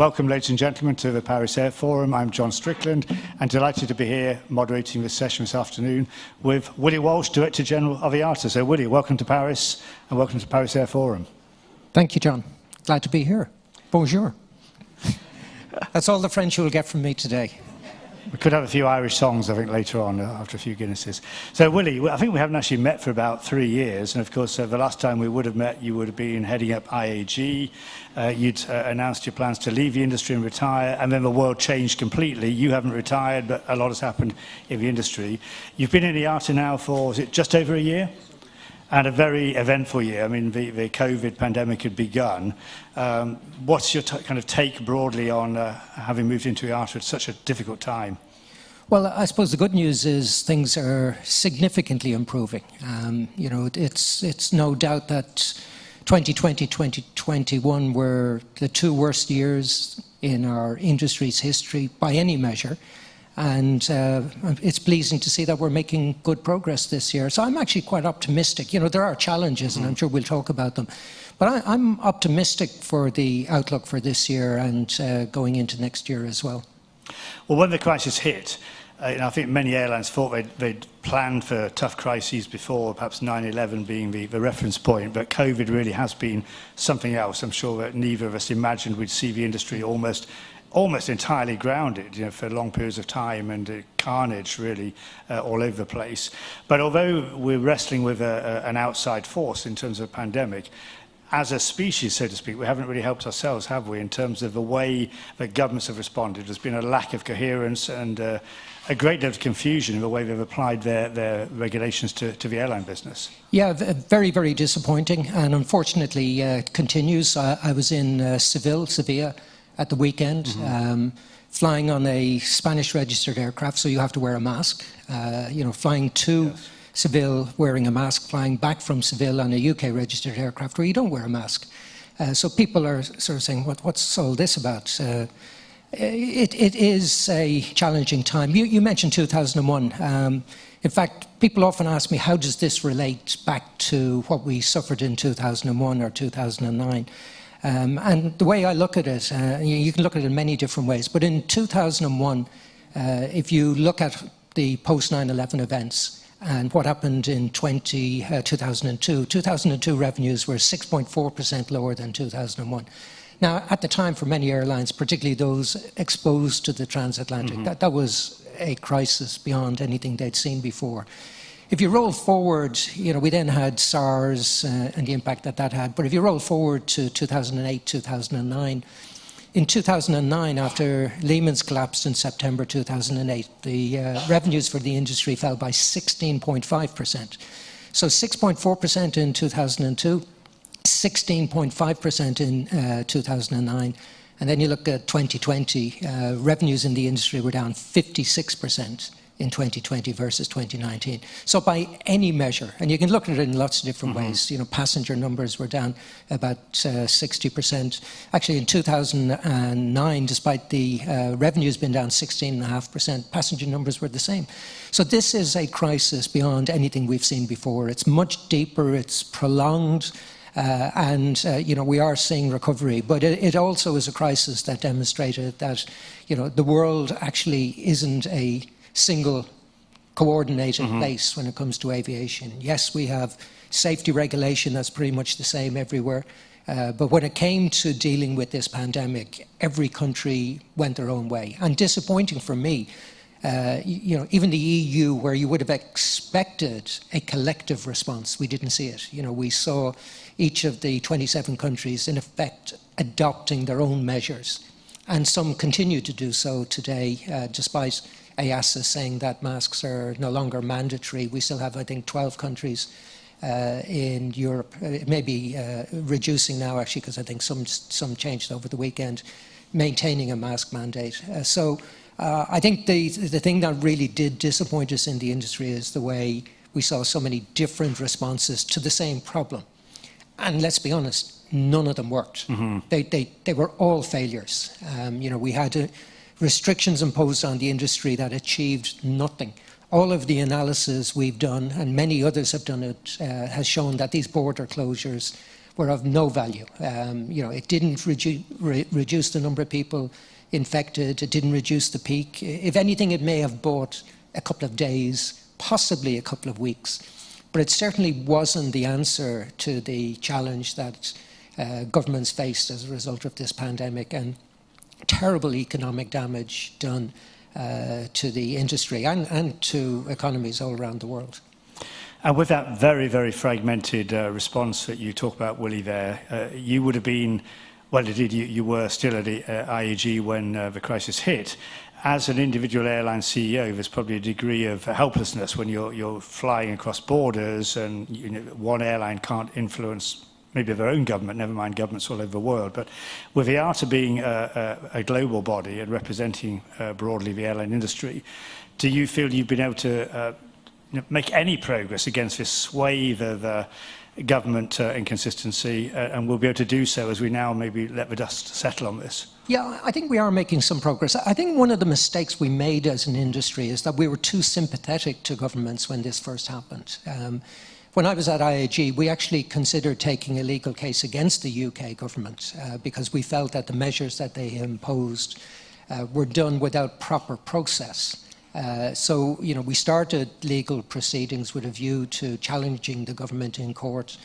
welcome, ladies and gentlemen, to the Paris Air Forum. I'm John Strickland, and delighted to be here moderating this session this afternoon with Willie Walsh, Director General of IATA. So, Willie, welcome to Paris, and welcome to Paris Air Forum. Thank you, John. Glad to be here. Bonjour. That's all the French you'll get from me today. We could have a few Irish songs, I think, later on, after a few Guinnesses. So, Willie, I think we haven't actually met for about 3 years. And, of course, the last time we would have met, you would have been heading up IAG. You'd announced your plans to leave the industry and retire. And then the world changed completely. You haven't retired, but a lot has happened in the industry. You've been in IATA now for, is it just over a year? And a very eventful year. I mean, the COVID pandemic had begun. What's your kind of take broadly on having moved into IATA at such a difficult time? Well, I suppose the good news is things are significantly improving. You know, it's no doubt that 2020, 2021 were the two worst years in our industry's history by any measure. And it's pleasing to see that we're making good progress this year. So I'm actually quite optimistic. You know, there are challenges, and I'm sure we'll talk about them. But I'm optimistic for the outlook for this year and going into next year as well. Well, when the crisis hit, you know, I think many airlines thought they'd planned for tough crises before, perhaps 9/11 being the reference point. But COVID really has been something else. I'm sure that neither of us imagined we'd see the industry almost entirely grounded, you know, for long periods of time, and carnage really all over the place. But although we're wrestling with an outside force in terms of a pandemic, as a species, so to speak, we haven't really helped ourselves, have we, in terms of the way that governments have responded? There's been a lack of coherence and a great deal of confusion in the way they've applied their regulations to the airline business. Yeah, very, very disappointing, and unfortunately continues. I was in Sevilla, at the weekend, flying on a Spanish-registered aircraft, so you have to wear a mask. You know, flying to Seville wearing a mask, flying back from Seville on a UK-registered aircraft where you don't wear a mask. So people are sort of saying, what's all this about? It is a challenging time. You mentioned 2001. In fact, people often ask me, how does this relate back to what we suffered in 2001 or 2009? And the way I look at it, you can look at it in many different ways, but in 2001, if you look at the post-9/11 events and what happened in 2002 revenues were 6.4% lower than 2001. Now, at the time, for many airlines, particularly those exposed to the transatlantic, that was a crisis beyond anything they'd seen before. If you roll forward, you know, we then had SARS and the impact that had. But if you roll forward to 2008, 2009, in 2009, after Lehman's collapsed in September 2008, the revenues for the industry fell by 16.5%. So 6.4% in 2002, 16.5% in 2009. And then you look at 2020, revenues in the industry were down 56%. In 2020 versus 2019. So by any measure, and you can look at it in lots of different ways, you know, passenger numbers were down about 60%. Actually, in 2009, despite the revenues being down 16.5%, passenger numbers were the same. So this is a crisis beyond anything we've seen before. It's much deeper, it's prolonged, and you know, we are seeing recovery, but it also is a crisis that demonstrated that, you know, the world actually isn't a single coordinated place when it comes to aviation. Yes, we have safety regulation that's pretty much the same everywhere, but when it came to dealing with this pandemic, every country went their own way. And disappointing for me, you know, even the EU, where you would have expected a collective response, we didn't see it. You know, we saw each of the 27 countries, in effect, adopting their own measures. And some continue to do so today, despite IATA saying that masks are no longer mandatory. We still have, I think, 12 countries in Europe. It may be reducing now, actually, because I think some changed over the weekend, maintaining a mask mandate. So I think the thing that really did disappoint us in the industry is the way we saw so many different responses to the same problem. And let's be honest, none of them worked. They were all failures. You know, we had restrictions imposed on the industry that achieved nothing. All of the analysis we've done, and many others have done it, has shown that these border closures were of no value. It didn't reduce the number of people infected. It didn't reduce the peak. If anything, it may have bought a couple of days, possibly a couple of weeks. But it certainly wasn't the answer to the challenge that governments faced as a result of this pandemic, and terrible economic damage done to the industry and to economies all around the world. And with that very, very fragmented response that you talk about, Willie, there, you would have been, well, indeed, you were still at IAG when the crisis hit. As an individual airline CEO, there's probably a degree of helplessness when you're flying across borders, and one airline can't influence maybe their own government, never mind governments all over the world. But with IATA being a global body and representing broadly the airline industry, do you feel you've been able to make any progress against this swathe of government inconsistency, and we'll be able to do so as we now maybe let the dust settle on this? Yeah, I think we are making some progress. I think one of the mistakes we made as an industry is that we were too sympathetic to governments when this first happened. When I was at IAG, we actually considered taking a legal case against the UK government because we felt that the measures that they imposed were done without proper process. So, we started legal proceedings with a view to challenging the government in court.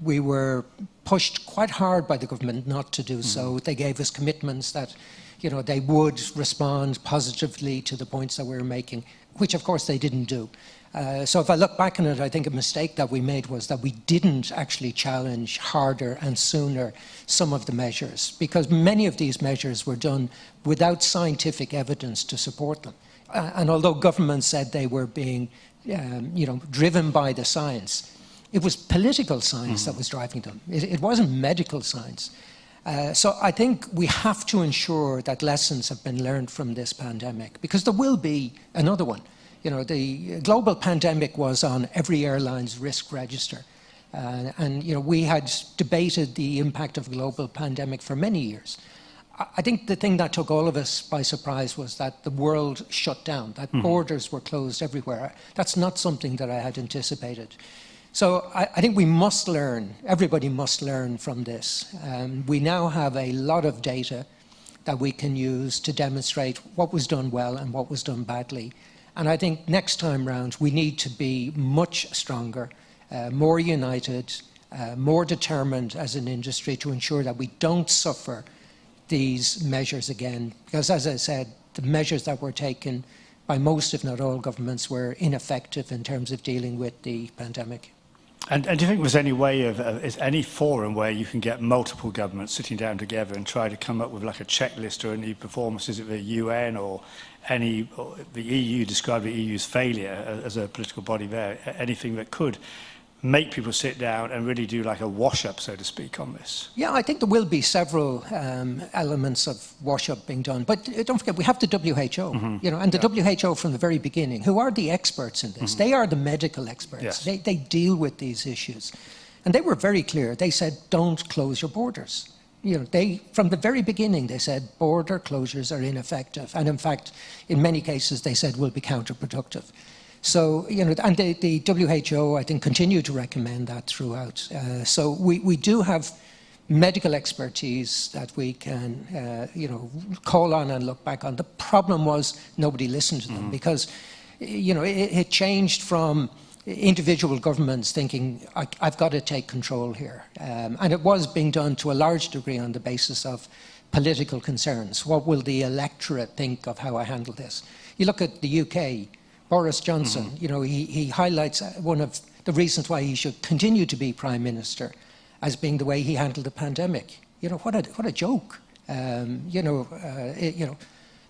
We were pushed quite hard by the government not to do so. They gave us commitments that, they would respond positively to the points that we were making, which of course they didn't do. So if I look back on it, I think a mistake that we made was that we didn't actually challenge harder and sooner some of the measures, because many of these measures were done without scientific evidence to support them. And although governments said they were being, driven by the science, it was political science that was driving them. It wasn't medical science. So I think we have to ensure that lessons have been learned from this pandemic, because there will be another one. The global pandemic was on every airline's risk register. And we had debated the impact of a global pandemic for many years. I think the thing that took all of us by surprise was that the world shut down, that borders were closed everywhere. That's not something that I had anticipated. So I think we must learn, everybody must learn from this. We now have a lot of data that we can use to demonstrate what was done well and what was done badly. And I think next time round, we need to be much stronger, more united, more determined as an industry to ensure that we don't suffer these measures again. Because as I said, the measures that were taken by most, if not all, governments were ineffective in terms of dealing with the pandemic. And do you think there's any way is any forum where you can get multiple governments sitting down together and try to come up with like a checklist or any performances at the UN or the EU, describe the EU's failure as a political body there, anything that could make people sit down and really do like a wash-up, so to speak, on this? Yeah, I think there will be several elements of wash-up being done. But don't forget, we have the WHO, and the WHO from the very beginning, who are the experts in this. They are the medical experts. Yes. They deal with these issues. And they were very clear. They said, don't close your borders. From the very beginning, they said border closures are ineffective. And in fact, in many cases, they said will be counterproductive. So, and the WHO, I think, continue to recommend that throughout. So we do have medical expertise that we can, call on and look back on. The problem was nobody listened to them because, it changed from individual governments thinking, I've got to take control here. And it was being done to a large degree on the basis of political concerns. What will the electorate think of how I handle this? You look at the UK, Boris Johnson, he highlights one of the reasons why he should continue to be Prime Minister as being the way he handled the pandemic. What a joke.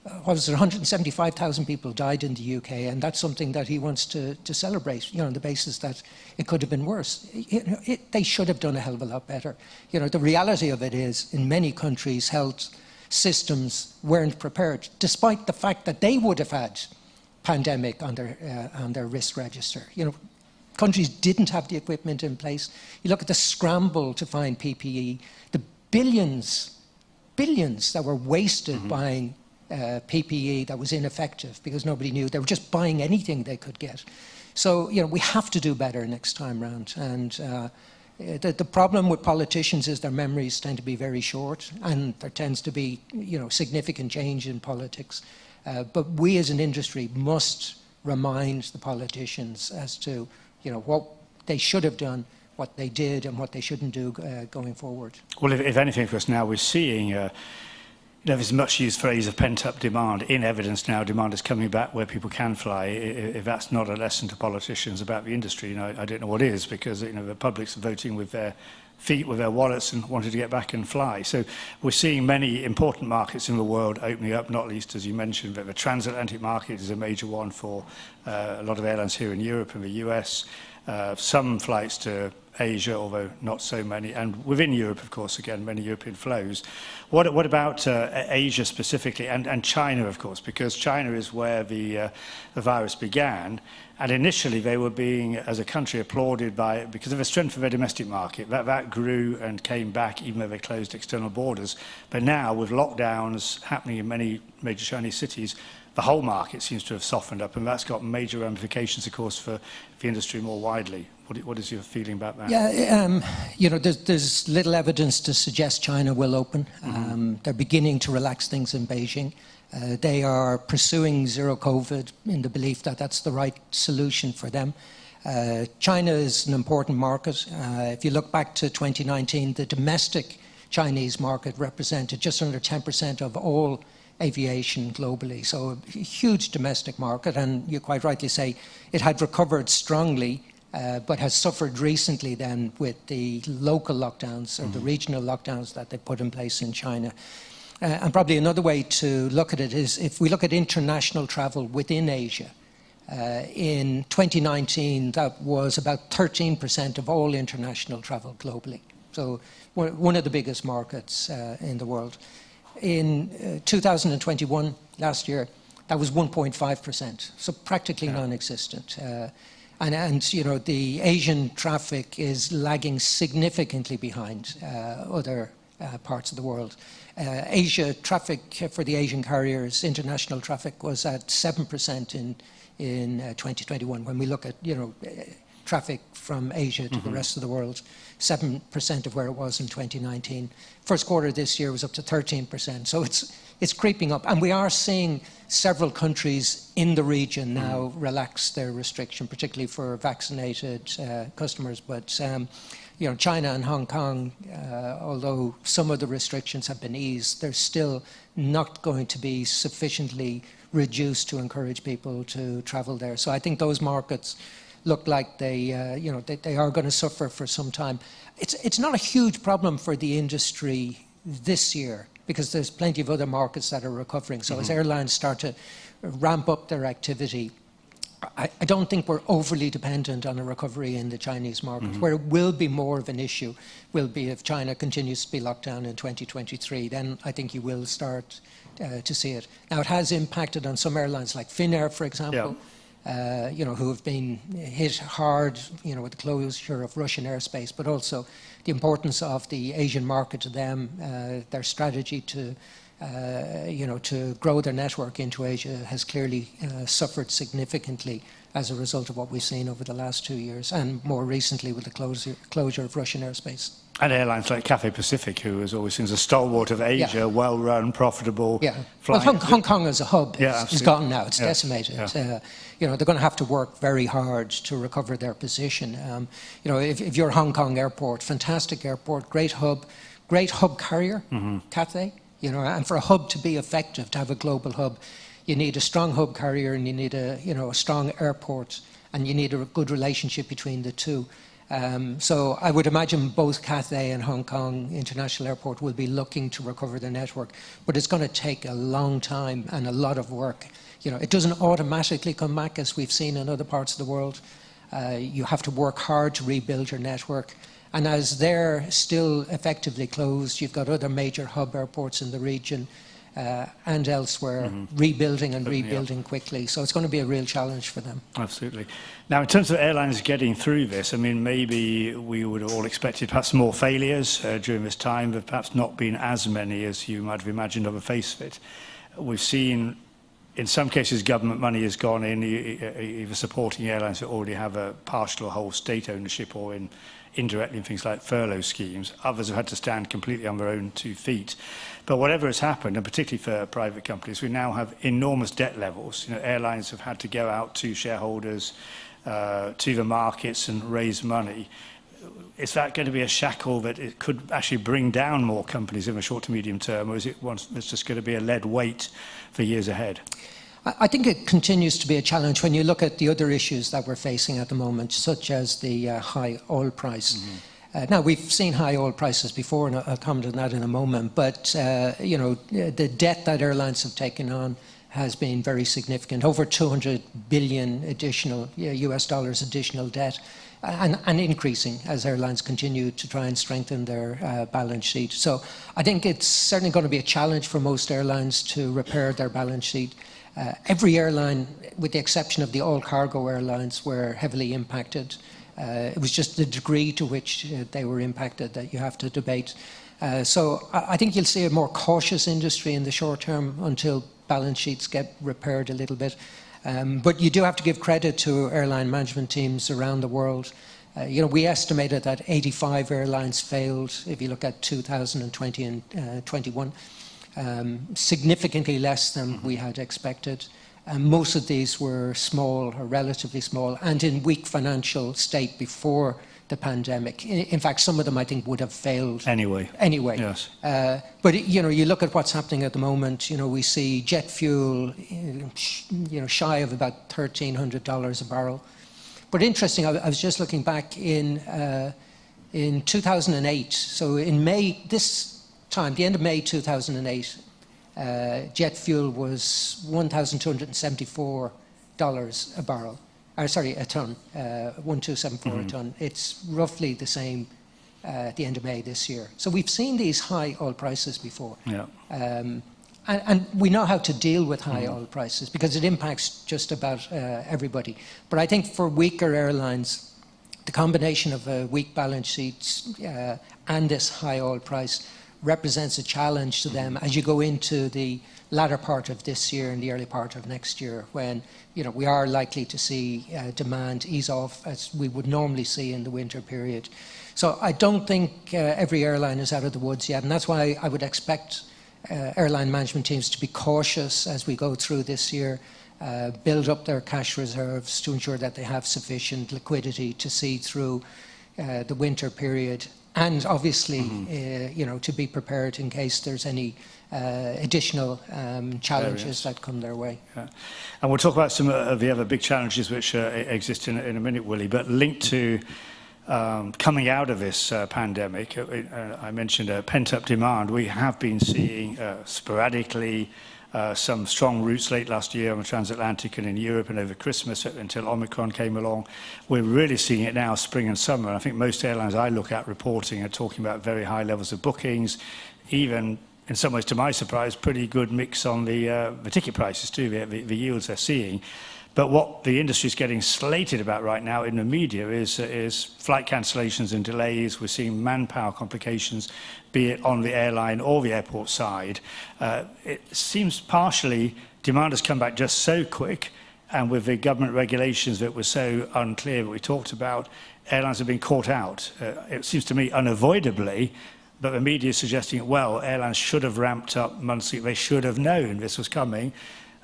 What was it, 175,000 people died in the UK, and that's something that he wants to celebrate, on the basis that it could have been worse. They should have done a hell of a lot better. The reality of it is, in many countries, health systems weren't prepared, despite the fact that they would have had pandemic on their risk register. Countries didn't have the equipment in place. You look at the scramble to find PPE, the billions that were wasted buying PPE that was ineffective because nobody knew. They were just buying anything they could get. So, we have to do better next time round. And The problem with politicians is their memories tend to be very short, and there tends to be, significant change in politics. But we as an industry must remind the politicians as to, what they should have done, what they did, and what they shouldn't do going forward. Well, if anything, of course, now we're seeing there's a much used phrase of pent-up demand. In evidence now, demand is coming back where people can fly. If that's not a lesson to politicians about the industry, I don't know what is, because the public's voting with their feet, with their wallets, and wanted to get back and fly. So we're seeing many important markets in the world opening up, not least, as you mentioned, that the transatlantic market is a major one for a lot of airlines here in Europe and the US. Some flights to Asia, although not so many, and within Europe, of course, again, many European flows. What about Asia specifically, and China, of course, because China is where the virus began, and initially they were being, as a country, applauded because of the strength of their domestic market. That grew and came back, even though they closed external borders. But now, with lockdowns happening in many major Chinese cities, the whole market seems to have softened up, and that's got major ramifications, of course, for the industry more widely. What is your feeling about that? Yeah, there's little evidence to suggest China will open. They're beginning to relax things in Beijing. They are pursuing zero COVID in the belief that that's the right solution for them. China is an important market. If you look back to 2019, the domestic Chinese market represented just under 10% of all aviation globally. So a huge domestic market, and you quite rightly say it had recovered strongly, but has suffered recently then with the local lockdowns or the regional lockdowns that they put in place in China. And probably another way to look at it is if we look at international travel within Asia, in 2019 that was about 13% of all international travel globally. So one of the biggest markets in the world. In 2021, last year, that was 1.5%, so practically non-existent. And the Asian traffic is lagging significantly behind other parts of the world. Asia traffic for the Asian carriers, international traffic, was at 7% in 2021. When we look at traffic from Asia to the rest of the world, 7% of where it was in 2019. First quarter this year was up to 13%. So it's creeping up. And we are seeing several countries in the region now relax their restriction, particularly for vaccinated customers. But China and Hong Kong, although some of the restrictions have been eased, they're still not going to be sufficiently reduced to encourage people to travel there. So I think those markets look like they are going to suffer for some time. It's not a huge problem for the industry this year because there's plenty of other markets that are recovering. So as airlines start to ramp up their activity, I don't think we're overly dependent on a recovery in the Chinese market. Where it will be more of an issue will be if China continues to be locked down in 2023. Then I think you will start to see it. Now, it has impacted on some airlines like Finnair, for example. Yeah. Who have been hit hard, with the closure of Russian airspace, but also the importance of the Asian market to them, their strategy to grow their network into Asia has clearly suffered significantly as a result of what we've seen over the last 2 years, and more recently with the closure of Russian airspace. And airlines like Cathay Pacific, who is always seen as a stalwart of Asia, well-run, profitable. Yeah. Well, Hong Kong as a hub is gone now. It's decimated. Yeah. They're going to have to work very hard to recover their position. If you're Hong Kong Airport, fantastic airport, great hub carrier, Cathay. And for a hub to be effective, to have a global hub, you need a strong hub carrier, and you need a strong airport, and you need a good relationship between the two. So I would imagine both Cathay and Hong Kong International Airport will be looking to recover their network, but it's going to take a long time and a lot of work. It doesn't automatically come back, as we've seen in other parts of the world. You have to work hard to rebuild your network. And as they're still effectively closed, you've got other major hub airports in the region and elsewhere rebuilding quickly. So it's going to be a real challenge for them. Absolutely. Now, in terms of airlines getting through this, I mean, maybe we would have all expected perhaps more failures during this time, but perhaps not been as many as you might have imagined on the face of it. We've seen, in some cases, government money has gone in, either supporting airlines that already have a partial or whole state ownership, or in indirectly in things like furlough schemes. Others have had to stand completely on their own 2 feet. But whatever has happened, and particularly for private companies, we now have enormous debt levels. You know, airlines have had to go out to shareholders, to the markets and raise money. Is that going to be a shackle that it could actually bring down more companies in the short to medium term, or is it it's just going to be a lead weight for years ahead? I think it continues to be a challenge when you look at the other issues that we're facing at the moment, such as the high oil price. Now, we've seen high oil prices before, and I'll comment on that in a moment, but you know, the debt that airlines have taken on has been very significant, over 200 billion additional US dollars additional debt, and increasing as airlines continue to try and strengthen their balance sheet. So I think it's certainly going to be a challenge for most airlines to repair their balance sheet. Every airline, with the exception of the all-cargo airlines, were heavily impacted. It was just the degree to which they were impacted that you have to debate. So I think you'll see a more cautious industry in the short term until balance sheets get repaired a little bit. But you do have to give credit to airline management teams around the world. You know, we estimated that 85 airlines failed if you look at 2020 and 21. Significantly less than we had expected. Most of these were small or relatively small and in weak financial state before the pandemic. In fact, some of them I think would have failed anyway. Yes. But you know, you look at what's happening at the moment. You know, we see jet fuel, you know, shy of about $1,300 a barrel. But interesting, I was just looking back in 2008. So in May this time, the end of May 2008, jet fuel was $1,274 a barrel. Sorry, a ton, 1,274 a ton. It's roughly the same at the end of May this year. So we've seen these high oil prices before. Yeah. And we know how to deal with high oil prices because it impacts just about everybody. But I think for weaker airlines, the combination of a weak balance sheet and this high oil price represents a challenge to them as you go into the latter part of this year and the early part of next year, when you know we are likely to see demand ease off as we would normally see in the winter period. So I don't think every airline is out of the woods yet, and that's why I would expect airline management teams to be cautious as we go through this year, build up their cash reserves to ensure that they have sufficient liquidity to see through the winter period. And obviously, you know, to be prepared in case there's any additional challenges that come their way. Yeah. And we'll talk about some of the other big challenges which exist in a minute, Willie, but linked to coming out of this pandemic, I mentioned pent-up demand. We have been seeing sporadically some strong routes late last year on the transatlantic and in Europe and over Christmas until Omicron came along. We're really seeing it now spring and summer. And I think most airlines I look at reporting are talking about very high levels of bookings, even in some ways to my surprise, pretty good mix on the ticket prices too, the yields they're seeing. But what the industry is getting slated about right now in the media is flight cancellations and delays. We're seeing manpower complications, be it on the airline or the airport side. It seems partially demand has come back just so quick, and with the government regulations that were so unclear that we talked about, airlines have been caught out. It seems to me unavoidably, but the media is suggesting, well, airlines should have ramped up months ago. They should have known this was coming.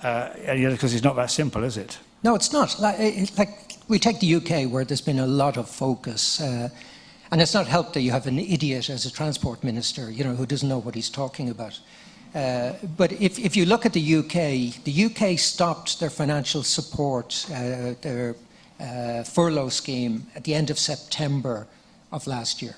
Because it's not that simple, is it? No, it's not. Like we take the UK, where there's been a lot of focus, and it's not helped that you have an idiot as a transport minister, you know, who doesn't know what he's talking about. But if you look at the UK stopped their financial support, their furlough scheme at the end of September of last year.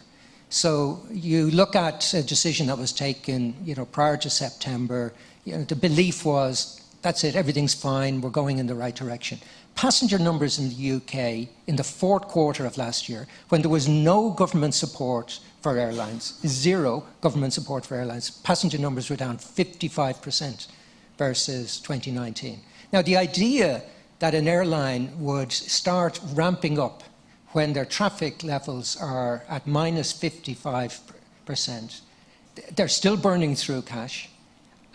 So you look at a decision that was taken, you know, prior to September. You know, the belief was, that's it, everything's fine, we're going in the right direction. Passenger numbers in the UK in the fourth quarter of last year, when there was no government support for airlines, zero government support for airlines, passenger numbers were down 55% versus 2019. Now, the idea that an airline would start ramping up when their traffic levels are at minus 55%, they're still burning through cash.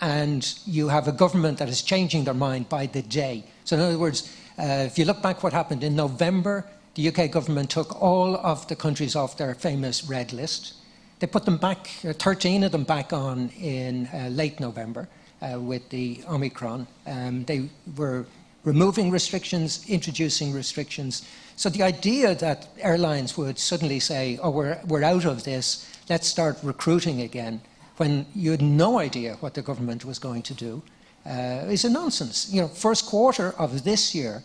And you have a government that is changing their mind by the day. So in other words, if you look back what happened in November, the UK government took all of the countries off their famous red list. They put them back, 13 of them back on in late November with the Omicron. They were removing restrictions, introducing restrictions. So the idea that airlines would suddenly say, oh, we're out of this, let's start recruiting again, when you had no idea what the government was going to do, is a nonsense. You know, first quarter of this year,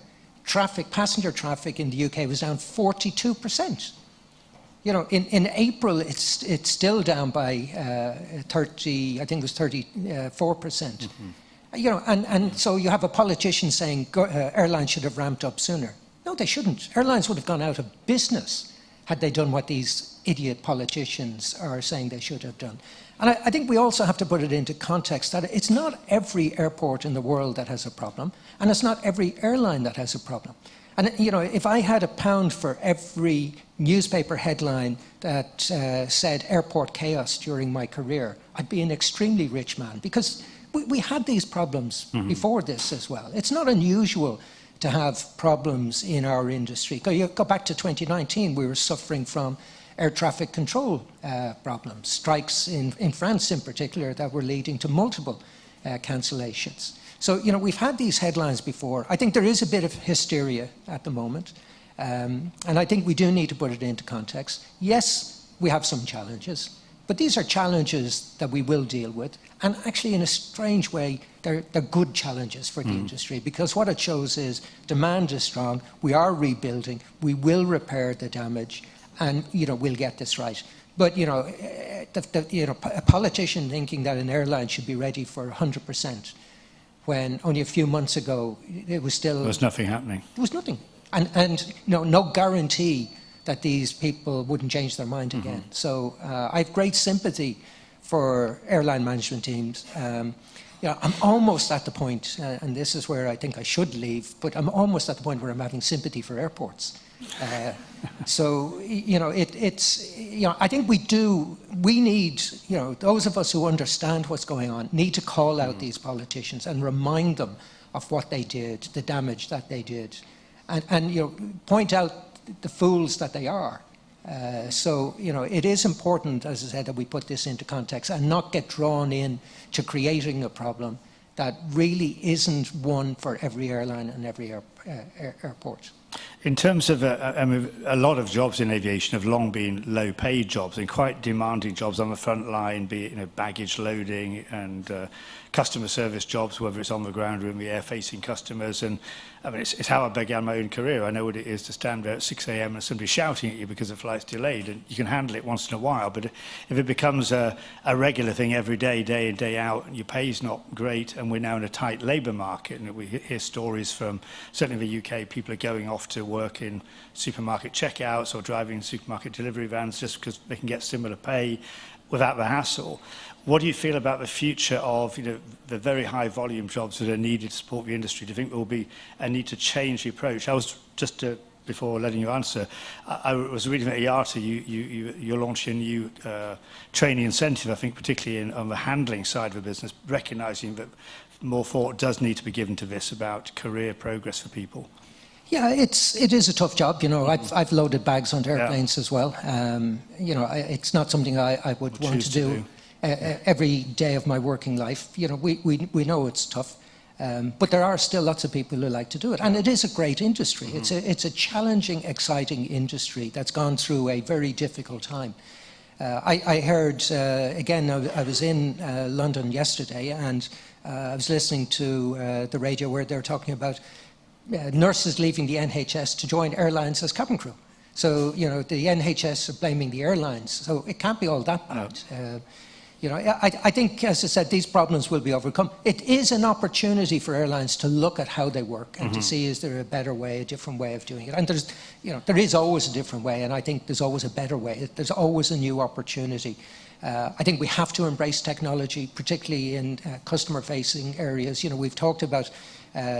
passenger traffic in the UK was down 42%. You know, in April, it's still down by 30, I think it was 34%. You know, and so you have a politician saying airlines should have ramped up sooner. No, they shouldn't. Airlines would have gone out of business had they done what these idiot politicians are saying they should have done. And I think we also have to put it into context that it's not every airport in the world that has a problem, and it's not every airline that has a problem. And, you know, if I had £1 for every newspaper headline that said airport chaos during my career, I'd be an extremely rich man, because we had these problems before this as well. It's not unusual to have problems in our industry. Go back to 2019, we were suffering from air traffic control problems, strikes in France in particular that were leading to multiple cancellations. So, you know, we've had these headlines before. I think there is a bit of hysteria at the moment, and I think we do need to put it into context. Yes, we have some challenges, but these are challenges that we will deal with, and actually in a strange way, they're good challenges for the industry, because what it shows is demand is strong, we are rebuilding, we will repair the damage, and, you know, we'll get this right. But, you know, a politician thinking that an airline should be ready for 100%, when only a few months ago it was still... There was nothing happening. There was nothing. And you know, no guarantee that these people wouldn't change their mind again. So I have great sympathy for airline management teams. You know, I'm almost at the point, and this is where I think I should leave, but I'm almost at the point where I'm having sympathy for airports. So, you know, you know, I think we need, you know, those of us who understand what's going on need to call out these politicians and remind them of what they did, the damage that they did, and you know, point out the fools that they are. So, you know, it is important, as I said, that we put this into context and not get drawn in to creating a problem that really isn't one for every airline and every airport. In terms of, I mean, a lot of jobs in aviation have long been low-paid jobs and quite demanding jobs on the front line, be it, you know, baggage loading and customer service jobs, whether it's on the ground or in the air facing customers. And I mean, it's how I began my own career. I know what it is to stand there at 6 a.m. and somebody shouting at you because the flight's delayed, and you can handle it once in a while. But if it becomes a regular thing every day, day in, day out, and your pay's not great, and we're now in a tight labour market, and we hear stories from, certainly in the UK, people are going off to work in supermarket checkouts or driving supermarket delivery vans just because they can get similar pay without the hassle. What do you feel about the future of, you know, the very high volume jobs that are needed to support the industry? Do you think there will be a need to change the approach? I was just before letting you answer, I was reading at IATA, you're launching a new training incentive, I think particularly on the handling side of the business, recognising that more thought does need to be given to this about career progress for people. Yeah, it is a tough job. You know, I've loaded bags onto airplanes as well. You know, it's not something I would want to do every day of my working life. You know, we know it's tough, but there are still lots of people who like to do it, and it is a great industry. It's a challenging, exciting industry that's gone through a very difficult time. I heard again. I was in London yesterday, and I was listening to the radio where they're talking about nurses leaving the NHS to join airlines as cabin crew. So, you know, the NHS are blaming the airlines. So it can't be all that bad. You know, I think, as I said, these problems will be overcome. It is an opportunity for airlines to look at how they work and to see, is there a better way, a different way of doing it? And there's, you know, there is always a different way, and I think there's always a better way. There's always a new opportunity. I think we have to embrace technology, particularly in customer-facing areas. You know, we've talked about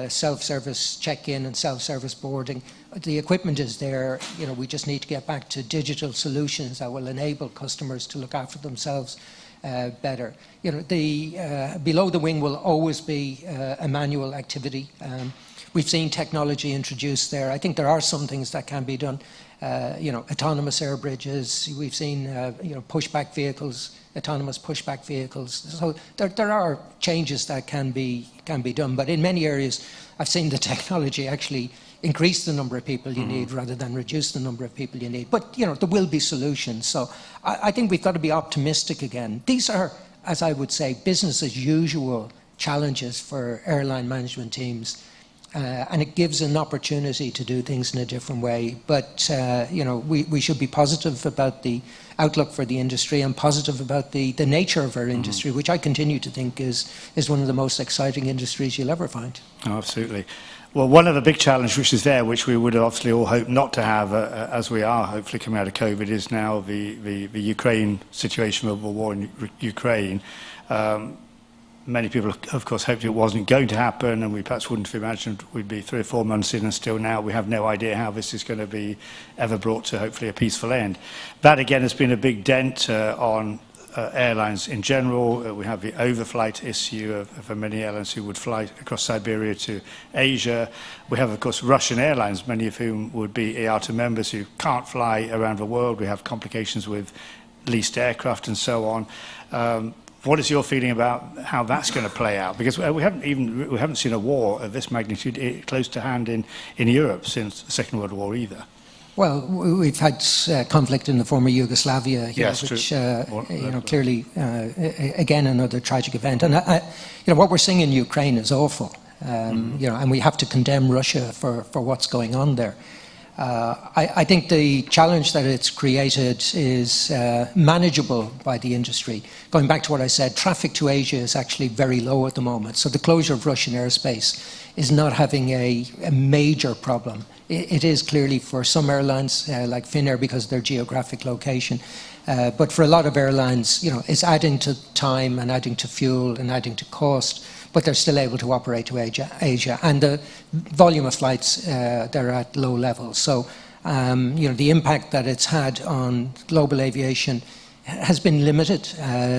self-service check-in and self-service boarding. The equipment is there. You know, we just need to get back to digital solutions that will enable customers to look after themselves. better. You know, the below the wing will always be a manual activity. We've seen technology introduced there. I think there are some things that can be done. You know, autonomous air bridges. We've seen you know, pushback vehicles, autonomous pushback vehicles. So there are changes that can be done. But in many areas, I've seen the technology actually increase the number of people you need rather than reduce the number of people you need. But you know, there will be solutions. So I think we've got to be optimistic again. These are, as I would say, business as usual challenges for airline management teams. And it gives an opportunity to do things in a different way. But you know, we should be positive about the outlook for the industry and positive about the nature of our industry, which I continue to think is one of the most exciting industries you'll ever find. Oh, absolutely. Well, one of the big challenges which is there, which we would obviously all hope not to have, as we are hopefully coming out of COVID, is now the Ukraine situation, of the war in Ukraine. Many people, of course, hoped it wasn't going to happen, and we perhaps wouldn't have imagined we'd be 3 or 4 months in, and still now we have no idea how this is going to be ever brought to hopefully a peaceful end. That again has been a big dent on airlines in general. We have the overflight issue for many airlines who would fly across Siberia to Asia. We have, of course, Russian airlines, many of whom would be IATA members, who can't fly around the world. We have complications with leased aircraft and so on. What is your feeling about how that's going to play out? Because we haven't seen a war of this magnitude close to hand in Europe since the Second World War either. Well, we've had conflict in the former Yugoslavia, yes, which you know, clearly again another tragic event. And you know, what we're seeing in Ukraine is awful. You know, and we have to condemn Russia for what's going on there. I think the challenge that it's created is manageable by the industry. Going back to what I said, traffic to Asia is actually very low at the moment. So the closure of Russian airspace is not having a major problem. It is clearly for some airlines like Finnair because of their geographic location. But for a lot of airlines, you know, it's adding to time and adding to fuel and adding to cost, but they're still able to operate to Asia. And the volume of flights, they're at low levels. So, you know, the impact that it's had on global aviation has been limited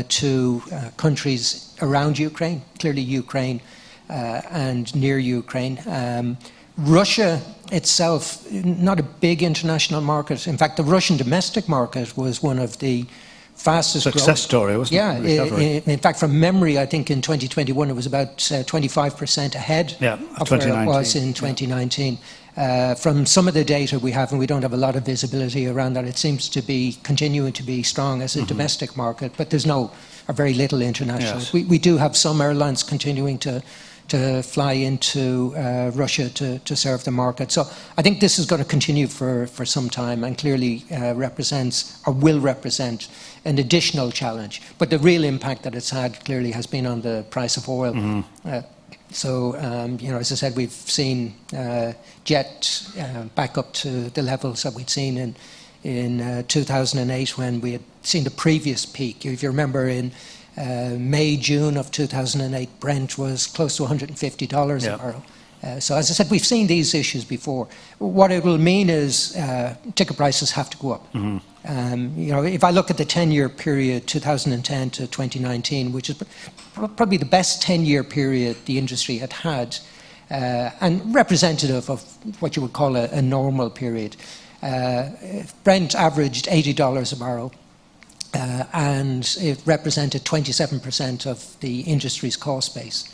to countries around Ukraine, clearly Ukraine and near Ukraine. Russia itself, not a big international market. In fact, the Russian domestic market was one of the fastest success story, wasn't it? In fact, from memory, I think in 2021 it was about 25% ahead of where it was in 2019. From some of the data we have, and we don't have a lot of visibility around that, it seems to be continuing to be strong as a domestic market, but there's no, or very little international. Yes. We do have some airlines continuing to fly into Russia to serve the market. So I think this is going to continue for some time and clearly represents or will represent an additional challenge. But the real impact that it's had clearly has been on the price of oil. So, you know, as I said, we've seen jet back up to the levels that we'd seen in 2008 when we had seen the previous peak. If you remember in May, June of 2008, Brent was close to $150 a barrel. So as I said, we've seen these issues before. What it will mean is ticket prices have to go up. You know, if I look at the 10-year period, 2010 to 2019, which is probably the best 10-year period the industry had, and representative of what you would call a normal period, Brent averaged $80 a barrel. And it represented 27% of the industry's cost base.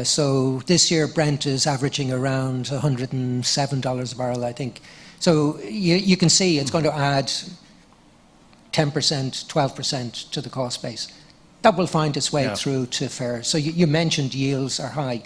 So this year Brent is averaging around $107 a barrel, I think. So you can see it's going to add 10%, 12% to the cost base. That will find its way through to fares. So you mentioned yields are high.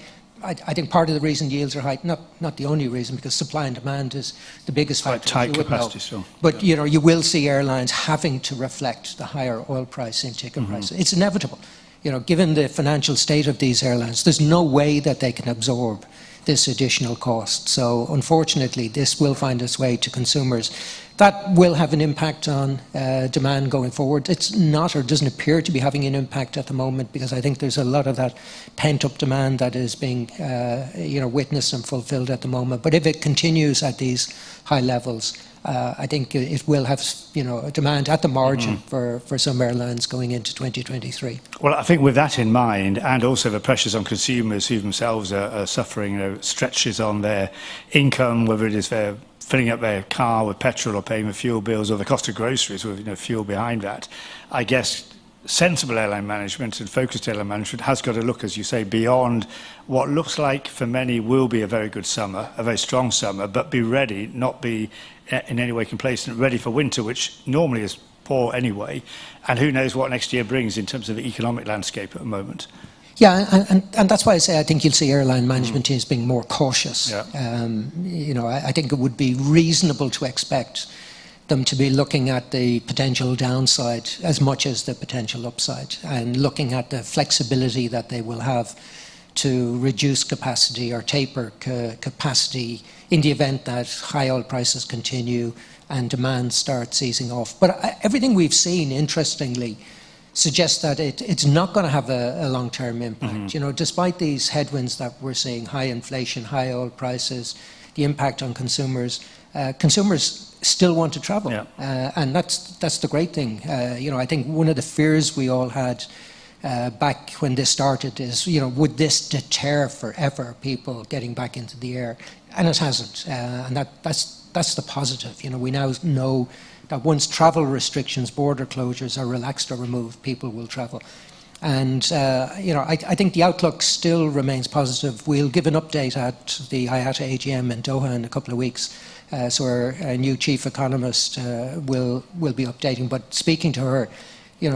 I think part of the reason yields are high, not the only reason, because supply and demand is the biggest factor. Tight capacity, so. But you know, you will see airlines having to reflect the higher oil price in ticket prices. It's inevitable. You know, given the financial state of these airlines, there's no way that they can absorb this additional cost. So unfortunately, this will find its way to consumers. That will have an impact on demand going forward. It's not, or doesn't appear to be having an impact at the moment, because I think there's a lot of that pent-up demand that is being you know, witnessed and fulfilled at the moment. But if it continues at these high levels, I think it will have, a demand at the margin for some airlines going into 2023. Well, I think with that in mind, and also the pressures on consumers who themselves are suffering, stretches on their income, whether it is they're filling up their car with petrol or paying the fuel bills, or the cost of groceries with fuel behind that, I guess sensible airline management and focused airline management has got to look, as you say, beyond what looks like for many will be a very good summer, a very strong summer, but be ready, not be in any way complacent, ready for winter, which normally is poor anyway. And who knows what next year brings in terms of the economic landscape at the moment. Yeah, and that's why I say I think you'll see airline management teams being more cautious. Yeah. I think it would be reasonable to expect them to be looking at the potential downside as much as the potential upside, and looking at the flexibility that they will have to reduce capacity or taper capacity in the event that high oil prices continue and demand starts easing off. But everything we've seen, interestingly, suggests that it's not going to have a long-term impact. Despite these headwinds that we're seeing, high inflation, high oil prices, the impact on consumers, consumers still want to travel. Yeah. And that's the great thing. I think one of the fears we all had back when this started is, would this deter forever people getting back into the air? And it hasn't. And that's the positive. We now know that once travel restrictions, border closures are relaxed or removed, people will travel. And, I think the outlook still remains positive. We'll give an update at the IATA AGM in Doha in a couple of weeks. So our new chief economist will be updating. But speaking to her,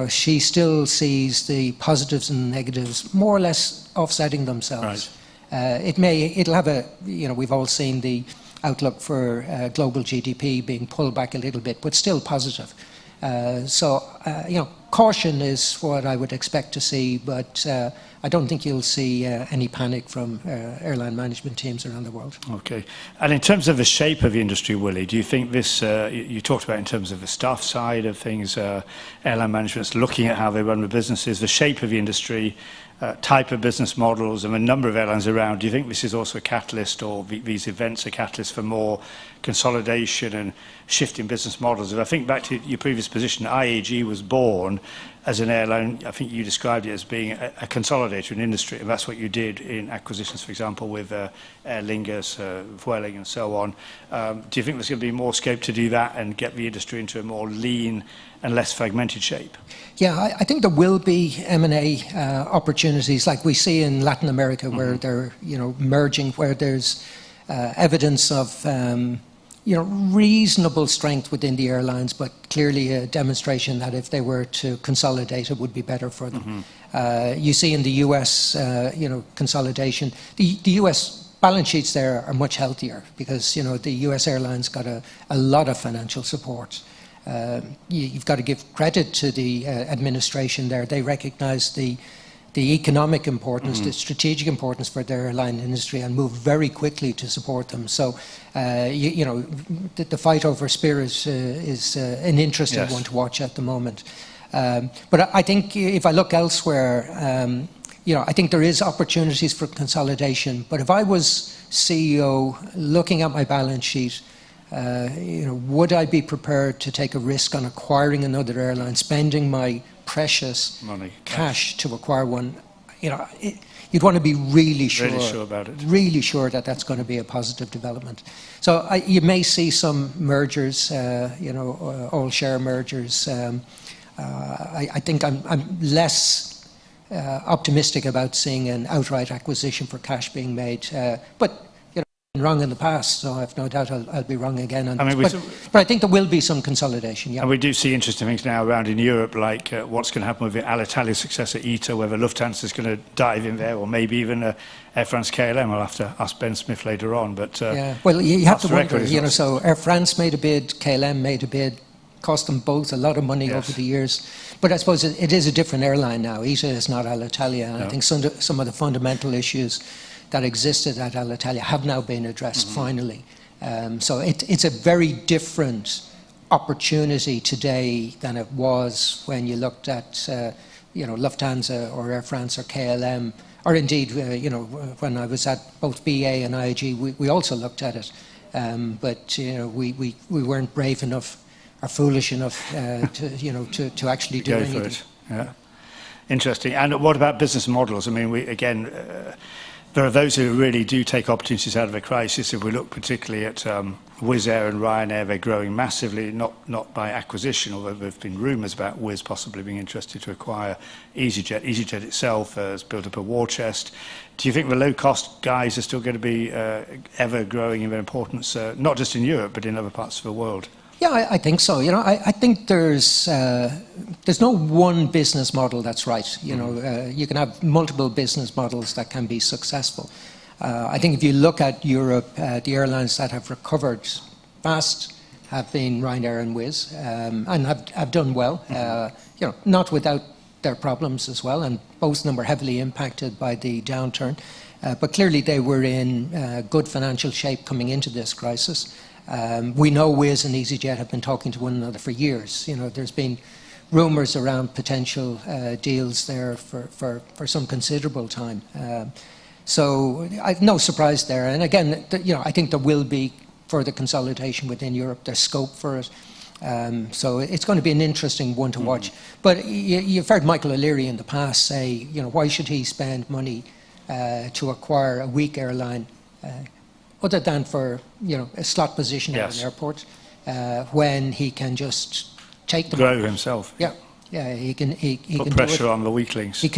she still sees the positives and negatives more or less offsetting themselves. Right. It'll have we've all seen the outlook for global GDP being pulled back a little bit, but still positive. Caution is what I would expect to see, but I don't think you'll see any panic from airline management teams around the world. Okay. And in terms of the shape of the industry, Willie, do you think this, you talked about in terms of the staff side of things, airline management's looking at how they run the businesses, the shape of the industry, type of business models, and a number of airlines around. Do you think this is also a catalyst, or these events are catalyst for more consolidation and shifting business models? If I think back to your previous position, IAG was born as an airline. I think you described it as being a consolidator in industry, and that's what you did in acquisitions, for example, with Aer Lingus, Vueling, and so on. Do you think there's going to be more scope to do that and get the industry into a more lean and less fragmented shape? Yeah, I think there will be M&A opportunities like we see in Latin America, where they're merging, where there's evidence of reasonable strength within the airlines, but clearly a demonstration that if they were to consolidate, it would be better for them. You see in the US, consolidation. The US balance sheets there are much healthier because the US airlines got a lot of financial support. You've got to give credit to the administration there. They recognize the economic importance, the strategic importance for their airline industry, and move very quickly to support them. So, the fight over Spirit is an interesting one to watch at the moment. But I think if I look elsewhere, I think there is opportunities for consolidation. But if I was CEO looking at my balance sheet, would I be prepared to take a risk on acquiring another airline, spending my precious cash to acquire one? You'd want to be really sure about it. Really sure that that's going to be a positive development. So you may see some mergers, all share mergers. I think I'm less optimistic about seeing an outright acquisition for cash being made, but wrong in the past, so I've no doubt I'll be wrong again. But I think there will be some consolidation. Yeah. And we do see interesting things now around in Europe, like what's going to happen with the Alitalia successor ITA, whether Lufthansa is going to dive in there, or maybe even Air France KLM. I'll have to ask Ben Smith later on. But well, you have to wonder. So Air France made a bid, KLM made a bid, cost them both a lot of money over the years. But I suppose it is a different airline now. ITA is not Alitalia, and I think some of the fundamental issues that existed at Alitalia have now been addressed finally. So it's a very different opportunity today than it was when you looked at Lufthansa or Air France or KLM, or indeed when I was at both BA and IAG, we also looked at it. But we weren't brave enough or foolish enough to actually do anything. Go for it. Yeah. Interesting. And what about business models? I mean, there are those who really do take opportunities out of a crisis. If we look particularly at Wizz Air and Ryanair, they're growing massively, not by acquisition, although there have been rumours about Wizz possibly being interested to acquire EasyJet. EasyJet itself has built up a war chest. Do you think the low-cost guys are still going to be ever growing in their importance, not just in Europe, but in other parts of the world? Yeah, I think so. I think there's no one business model that's right. You can have multiple business models that can be successful. I think if you look at Europe, the airlines that have recovered fast have been Ryanair and Wizz, and have done well. Not without their problems as well, and both of them were heavily impacted by the downturn. But clearly, they were in good financial shape coming into this crisis. We know Wizz and EasyJet have been talking to one another for years. There's been rumours around potential deals there for some considerable time. So I've no surprise there. And again, I think there will be further consolidation within Europe. There's scope for it. So it's going to be an interesting one to watch. But you've heard Michael O'Leary in the past say, why should he spend money to acquire a weak airline other than for a slot position at an airport, when he can just take them, grow himself. Yeah, he can put pressure on the weaklings. He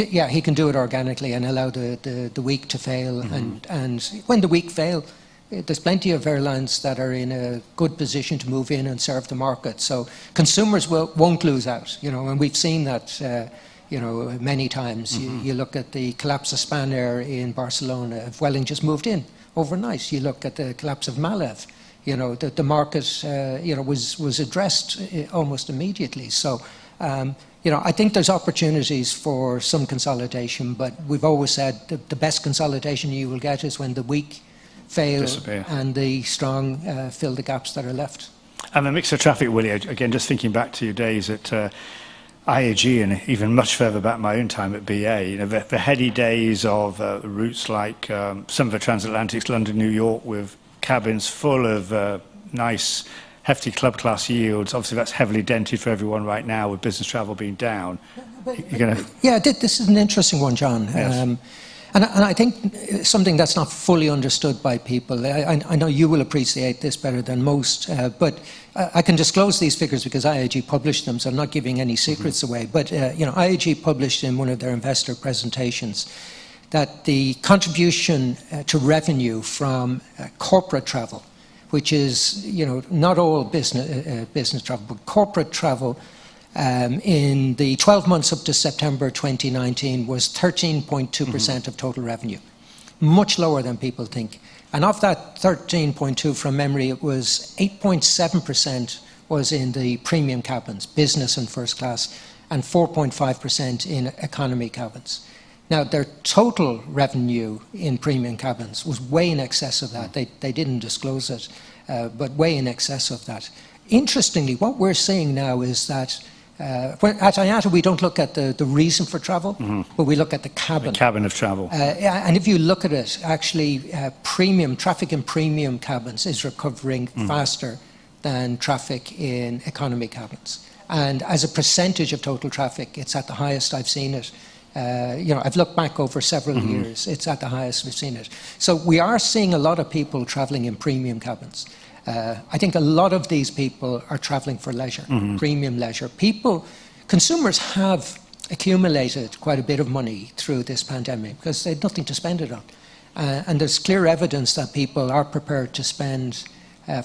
can do it organically and allow the weak to fail. And when the weak fail, there's plenty of airlines that are in a good position to move in and serve the market. So consumers won't lose out. And we've seen that. Many times. You look at the collapse of Spanair in Barcelona. Vueling just moved in overnight. You look at the collapse of Malev. The market was addressed almost immediately. So I think there's opportunities for some consolidation, but we've always said the best consolidation you will get is when the weak fail and the strong fill the gaps that are left. And the mix of traffic, Willie, again, just thinking back to your days at IAG and even much further back my own time at BA, the heady days of routes like some of the transatlantics, London, New York, with cabins full of nice, hefty club class yields. Obviously, that's heavily dented for everyone right now with business travel being down. Yeah, this is an interesting one, John. Yes. And I think something that's not fully understood by people, I know you will appreciate this better than most, but I can disclose these figures because IAG published them, so I'm not giving any secrets away. But IAG published in one of their investor presentations that the contribution to revenue from corporate travel, which is not all business travel, but corporate travel, in the 12 months up to September 2019 was 13.2% of total revenue, much lower than people think. And of that 13.2 from memory, it was 8.7% was in the premium cabins, business and first class, and 4.5% in economy cabins. Now, their total revenue in premium cabins was way in excess of that. They didn't disclose it, but way in excess of that. Interestingly, what we're seeing now is that at IATA, we don't look at the reason for travel, but we look at the cabin. The cabin of travel. And if you look at it, actually, premium traffic in premium cabins is recovering faster than traffic in economy cabins. And as a percentage of total traffic, it's at the highest I've seen it. I've looked back over several years. It's at the highest we've seen it. So we are seeing a lot of people traveling in premium cabins. I think a lot of these people are traveling for leisure, premium leisure. Consumers have accumulated quite a bit of money through this pandemic because they had nothing to spend it on. And there's clear evidence that people are prepared to spend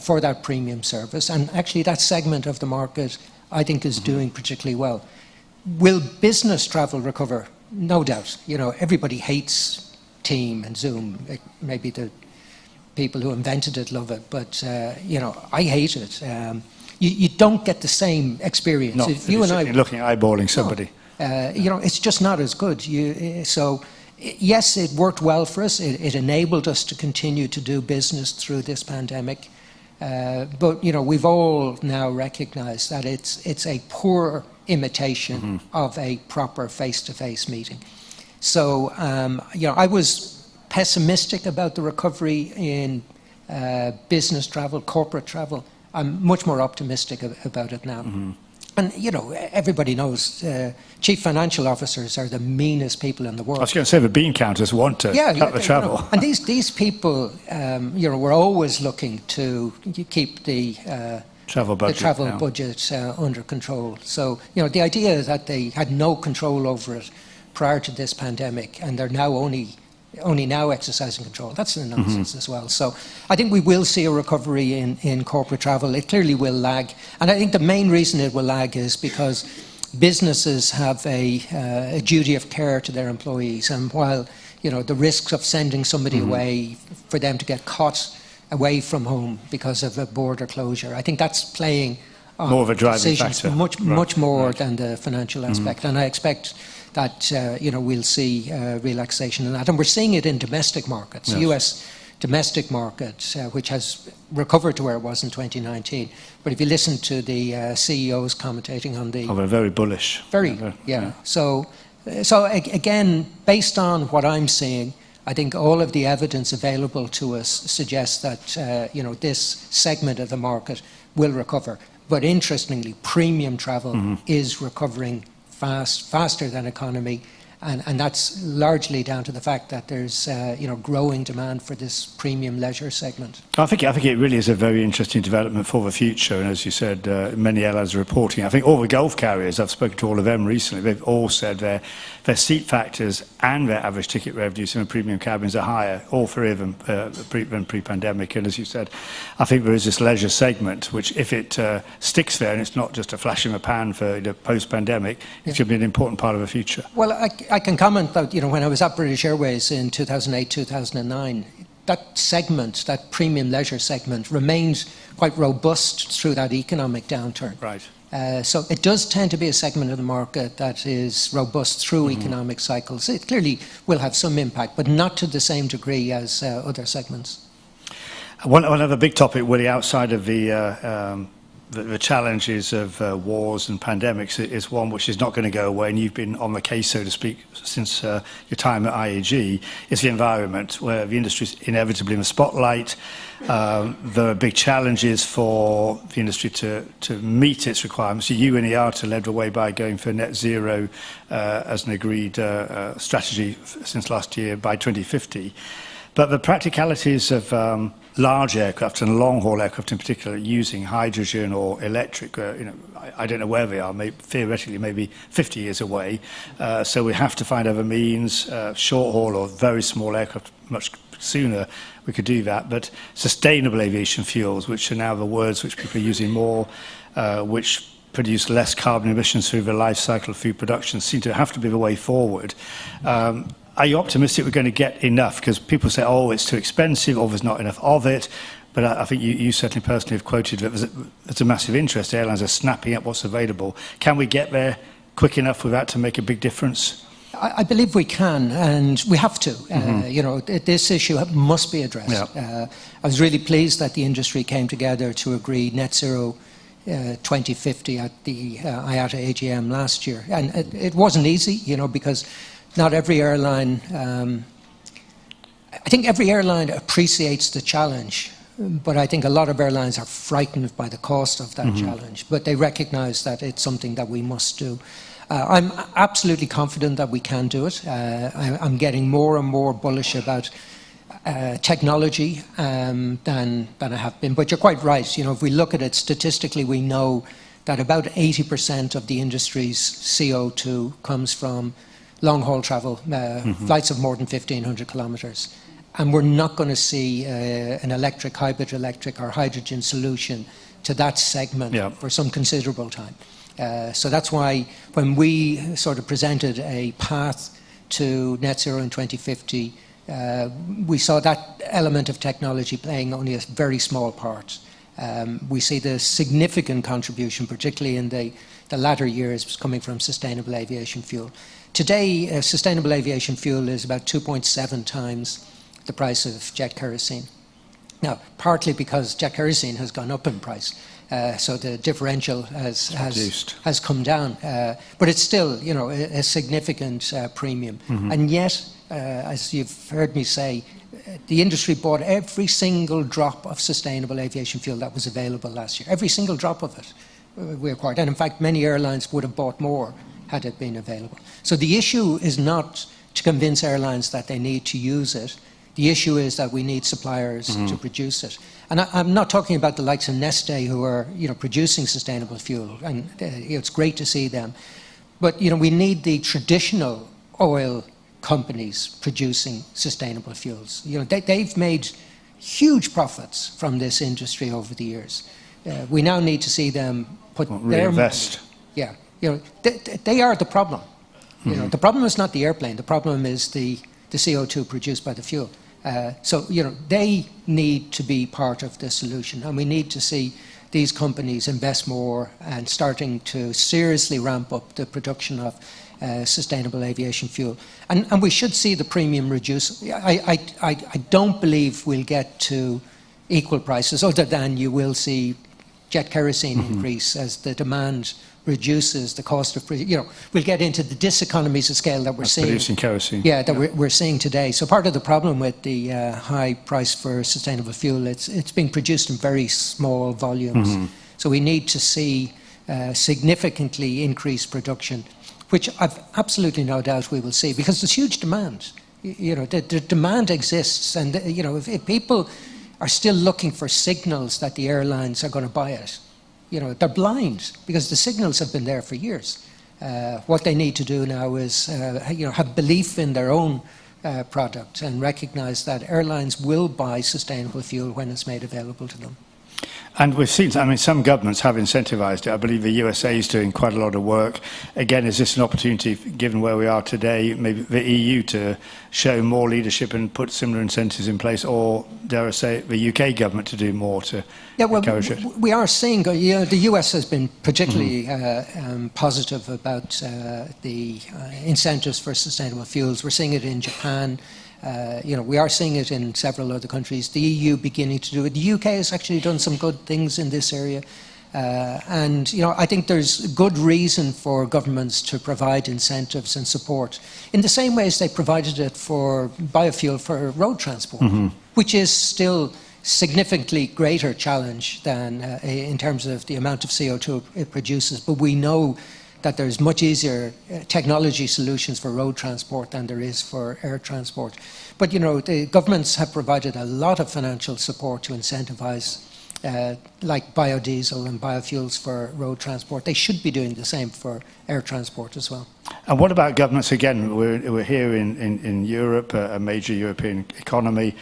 for that premium service. And actually that segment of the market, I think, is doing particularly well. Will business travel recover? No doubt. Everybody hates Team and Zoom. Maybe the people who invented it love it, but I hate it. You don't get the same experience. No, if you and I looking eyeballing somebody. It's just not as good. So yes, it worked well for us. It enabled us to continue to do business through this pandemic. But we've all now recognized that it's a poor imitation of a proper face-to-face meeting. So I was pessimistic about the recovery in business travel, corporate travel, I'm much more optimistic about it now. And, you know, everybody knows chief financial officers are the meanest people in the world. I was going to say the bean counters want to cut the travel. You know, and these people, you know, were always looking to keep the travel budget under control. So, you know, the idea that they had no control over it prior to this pandemic and they're now only now exercising control, that's a nonsense as well. So I think we will see a recovery in corporate travel. It clearly will lag. And I think the main reason it will lag is because businesses have a duty of care to their employees. And while, you know, the risks of sending somebody away for them to get caught away from home because of a border closure, I think that's playing on more of a driving factor. Much more than the financial aspect. And I expect that you know, we'll see relaxation in that. And we're seeing it in domestic markets. Yes. The US domestic market, which has recovered to where it was in 2019. But if you listen to the CEOs commentating on the... Oh, they're very bullish. Yeah. So again, based on what I'm seeing, I think all of the evidence available to us suggests that you know, this segment of the market will recover. But interestingly, premium travel is recovering faster than economy, and that's largely down to the fact that there's you know, growing demand for this premium leisure segment. I think it really is a very interesting development for the future, and as you said, many airlines are reporting. I think all the Gulf carriers, I've spoken to all of them recently, they've all said their seat factors and their average ticket revenues in the premium cabins are higher, all three of them than pre-pandemic. And as you said, I think there is this leisure segment, which if it sticks there and it's not just a flash in the pan for the post-pandemic, it should be an important part of the future. Well, I can comment that, you know, when I was at British Airways in 2008, 2009, that segment, that premium leisure segment, remained quite robust through that economic downturn. Right. So it does tend to be a segment of the market that is robust through economic cycles. It clearly will have some impact, but not to the same degree as other segments. One other big topic, Willie, outside of the challenges of wars and pandemics is one which is not going to go away, and you've been on the case, so to speak, since your time at IAG, is the environment, where the industry is inevitably in the spotlight. There are big challenges for the industry to meet its requirements. You and IATA led the way by going for net zero as an agreed strategy since last year by 2050. But the practicalities of large aircraft and long-haul aircraft in particular using hydrogen or electric, you know, I don't know where they are, theoretically maybe 50 years away. So we have to find other means, short-haul or very small aircraft much sooner we could do that. But sustainable aviation fuels, which are now the words which people are using more, which produce less carbon emissions through the life cycle of food production, seem to have to be the way forward. Are you optimistic we're going to get enough? Because people say, oh, it's too expensive, or there's not enough of it. But I think you certainly personally have quoted that there's a massive interest. Airlines are snapping up what's available. Can we get there quick enough with that to make a big difference? I believe we can, and we have to. You know, this issue must be addressed. Yeah. I was really pleased that the industry came together to agree net zero 2050 at the IATA AGM last year. And it wasn't easy, you know, because not every airline, I think every airline appreciates the challenge, but I think a lot of airlines are frightened by the cost of that challenge, but they recognize that it's something that we must do. I'm absolutely confident that we can do it. I'm getting more and more bullish about technology than I have been, but you're quite right. You know, if we look at it statistically, we know that about 80% of the industry's CO2 comes from long-haul travel, flights of more than 1,500 kilometres. And we're not going to see an electric, hybrid electric or hydrogen solution to that segment for some considerable time. So that's why when we sort of presented a path to net zero in 2050, we saw that element of technology playing only a very small part. We see the significant contribution, particularly in the latter years, coming from sustainable aviation fuel. Today, sustainable aviation fuel is about 2.7 times the price of jet kerosene. Now, partly because jet kerosene has gone up in price, so the differential has come down, but it's still, you know, a significant premium. And yet, as you've heard me say, the industry bought every single drop of sustainable aviation fuel that was available last year. Every single drop of it we acquired. And in fact, many airlines would have bought more had it been available. So the issue is not to convince airlines that they need to use it. The issue is that we need suppliers to produce it. And I'm not talking about the likes of Neste who are, producing sustainable fuel, and it's great to see them. But, we need the traditional oil companies producing sustainable fuels. They've made huge profits from this industry over the years. We now need to see them put their reinvest. Yeah, they are the problem. The problem is not the airplane. The problem is the CO2 produced by the fuel. So they need to be part of the solution, and we need to see these companies invest more and starting to seriously ramp up the production of sustainable aviation fuel. And we should see the premium reduce. I don't believe we'll get to equal prices, other than you will see jet kerosene increase as the demand reduces the cost of, we'll get into the diseconomies of scale that we're seeing. Producing kerosene. Yeah, that we're seeing today. So part of the problem with the high price for sustainable fuel, it's being produced in very small volumes. So we need to see significantly increased production, which I've absolutely no doubt we will see, because there's huge demand. The demand exists, and if people are still looking for signals that the airlines are going to buy it, they're blind, because the signals have been there for years. What they need to do now is have belief in their own product and recognize that airlines will buy sustainable fuel when it's made available to them. And we've seen, some governments have incentivized it. I believe the USA is doing quite a lot of work. Again, is this an opportunity, given where we are today, maybe the EU to show more leadership and put similar incentives in place, or, dare I say, the UK government to do more to encourage it? We are seeing, the US has been particularly positive about the incentives for sustainable fuels. We're seeing it in Japan. We are seeing it in several other countries. The EU beginning to do it. The UK has actually done some good things in this area. And I think there's good reason for governments to provide incentives and support in the same way as they provided it for biofuel for road transport, which is still significantly greater challenge than in terms of the amount of CO2 it produces. But we know that there's much easier technology solutions for road transport than there is for air transport. But the governments have provided a lot of financial support to incentivize like biodiesel and biofuels for road transport. They should be doing the same for air transport as well. And what about governments? Again, we're here in Europe, a major European economy.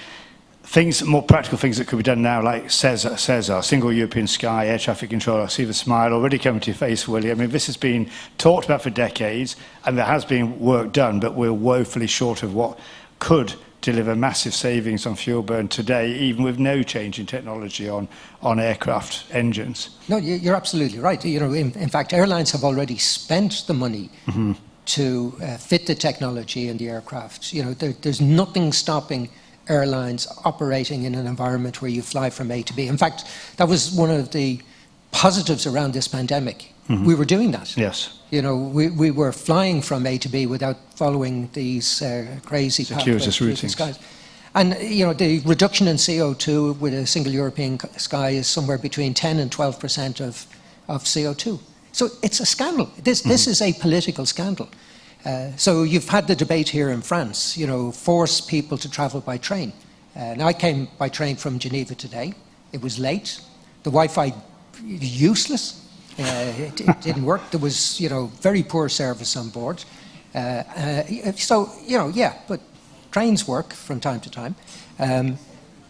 More practical things that could be done now, like CESAR, Single European Sky, Air Traffic Control. I see the smile already coming to your face, Willie. This has been talked about for decades, and there has been work done, but we're woefully short of what could deliver massive savings on fuel burn today, even with no change in technology on aircraft engines. No, you're absolutely right. In fact, airlines have already spent the money to fit the technology in the aircraft. There's nothing stopping airlines operating in an environment where you fly from A to B. In fact, that was one of the positives around this pandemic. We were doing that. Yes. We were flying from A to B without following these crazy circuitous routings. And the reduction in CO2 with a single European sky is somewhere between 10 and 12% of CO2. So it's a scandal. This is a political scandal. So you've had the debate here in France, force people to travel by train. Now I came by train from Geneva today. It was late. The Wi-Fi useless. It didn't work. There was, very poor service on board. So, but trains work from time to time.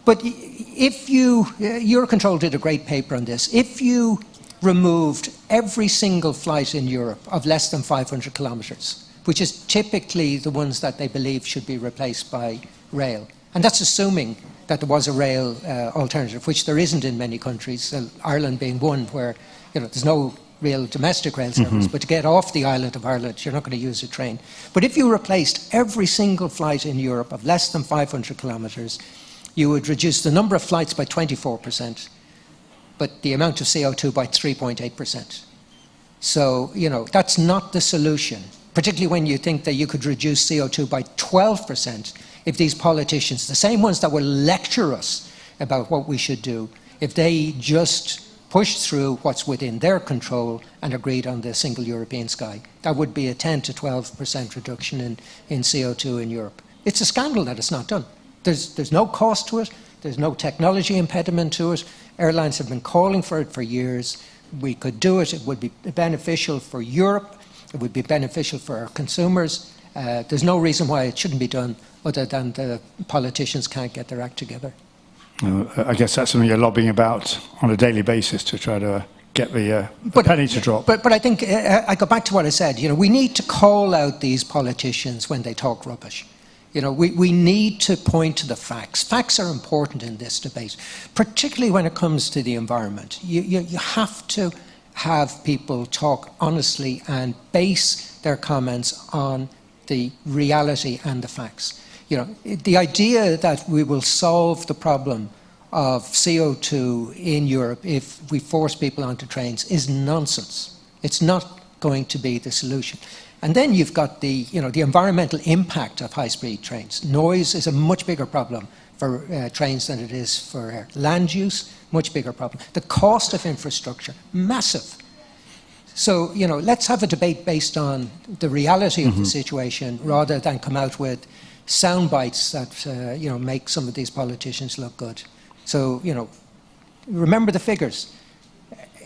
But if Eurocontrol did a great paper on this. If you removed every single flight in Europe of less than 500 kilometers, which is typically the ones that they believe should be replaced by rail. And that's assuming that there was a rail alternative, which there isn't in many countries, Ireland being one where there's no real domestic rail service, but to get off the island of Ireland, you're not going to use a train. But if you replaced every single flight in Europe of less than 500 kilometers, you would reduce the number of flights by 24%, but the amount of CO2 by 3.8%. So, that's not the solution, particularly when you think that you could reduce CO2 by 12% if these politicians, the same ones that will lecture us about what we should do, if they just pushed through what's within their control and agreed on the single European sky, that would be a 10 to 12% reduction in CO2 in Europe. It's a scandal that it's not done. There's no cost to it. There's no technology impediment to it. Airlines have been calling for it for years. We could do it. It would be beneficial for Europe. It would be beneficial for our consumers. There's no reason why it shouldn't be done other than the politicians can't get their act together. I guess that's something you're lobbying about on a daily basis to try to get the penny to drop. But I think, I go back to what I said, we need to call out these politicians when they talk rubbish. We need to point to the facts. Facts are important in this debate, particularly when it comes to the environment. You have to have people talk honestly and base their comments on the reality and the facts. The idea that we will solve the problem of CO2 in Europe if we force people onto trains is nonsense. It's not going to be the solution. And then you've got the environmental impact of high-speed trains. Noise is a much bigger problem for trains than it is for air. Land use, much bigger problem. The cost of infrastructure, massive. So, let's have a debate based on the reality of the situation rather than come out with sound bites that, make some of these politicians look good. So, remember the figures.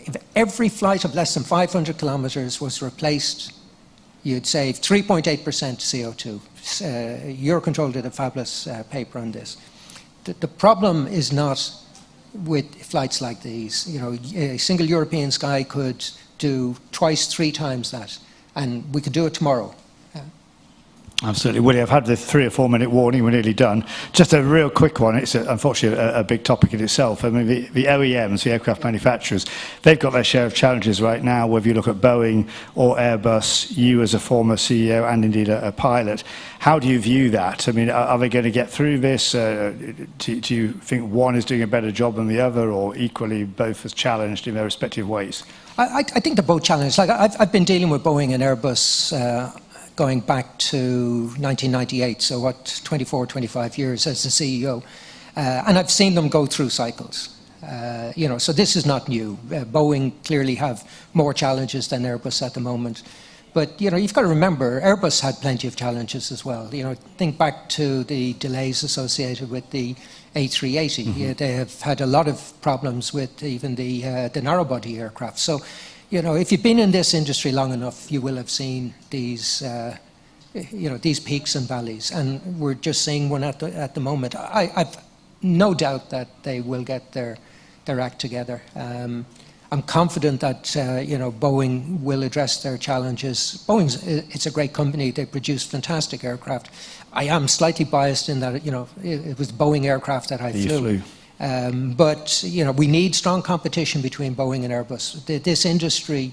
If every flight of less than 500 kilometers was replaced, you'd save 3.8% CO2. Eurocontrol did a fabulous paper on this. The problem is not with flights like these. A single European sky could do twice, 3 times that, and we could do it tomorrow. Absolutely. Willie, I've had the 3 or 4 minute warning. We're nearly done. Just a real quick one. It's unfortunately a big topic in itself. I mean, the OEMs, the aircraft manufacturers, they've got their share of challenges right now, whether you look at Boeing or Airbus, you as a former CEO and indeed a pilot. How do you view that? I mean, are they going to get through this? Do you think one is doing a better job than the other, or equally both as challenged in their respective ways? I think they're both challenged. Like, I've been dealing with Boeing and Airbus going back to 1998, so what, 24, 25 years as the CEO. And I've seen them go through cycles. So this is not new. Boeing clearly have more challenges than Airbus at the moment. But, you've got to remember, Airbus had plenty of challenges as well. Think back to the delays associated with the A380. They have had a lot of problems with even the narrow-body aircraft. So, if you've been in this industry long enough, you will have seen these, these peaks and valleys, and we're just seeing one at the moment. I've no doubt that they will get their act together. I'm confident that Boeing will address their challenges. It's a great company. They produce fantastic aircraft. I am slightly biased in that it was Boeing aircraft that I flew. But we need strong competition between Boeing and Airbus. This industry